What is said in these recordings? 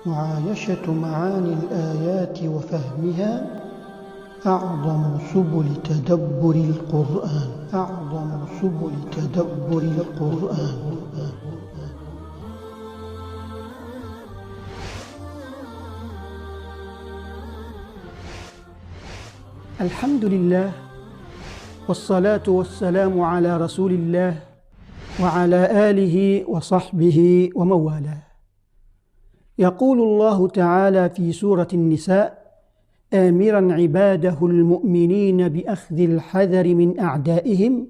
معايشة معاني الآيات وفهمها أعظم سبل تدبر القرآن. الحمد لله، والصلاة والسلام على رسول الله وعلى آله وصحبه ومن والاه. يقول الله تعالى في سورة النساء آمرا عباده المؤمنين بأخذ الحذر من أعدائهم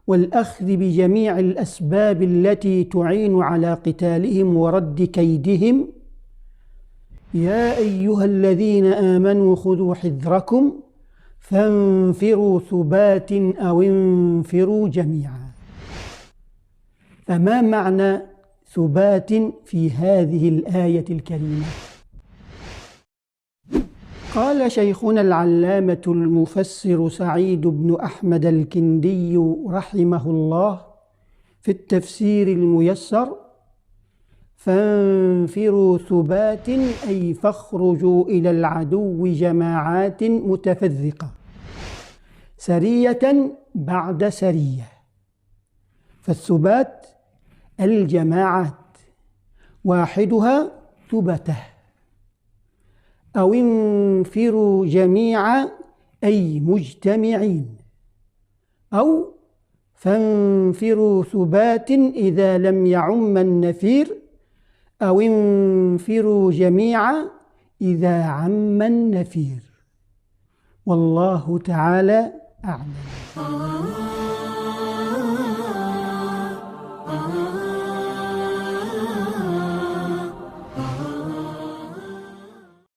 والأخذ بجميع الأسباب التي تعين على قتالهم ورد كيدهم. يا أيها الذين آمنوا خذوا حذركم فانفروا ثبات أو انفروا جميعا. فما معنى ثبات في هذه الآية الكريمة؟ قال شيخنا العلامة المفسر سعيد بن أحمد الكندي رحمه الله في التفسير الميسر: فانفروا ثبات أي فاخرجوا إلى العدو جماعات متفرقة سرية بعد سرية. فالثبات الجماعات، واحدها ثبته. أو انفروا جميعا أي مجتمعين. أو فانفروا ثبات إذا لم يعم النفير. أو انفروا جميعا إذا عم النفير. والله تعالى أعلم.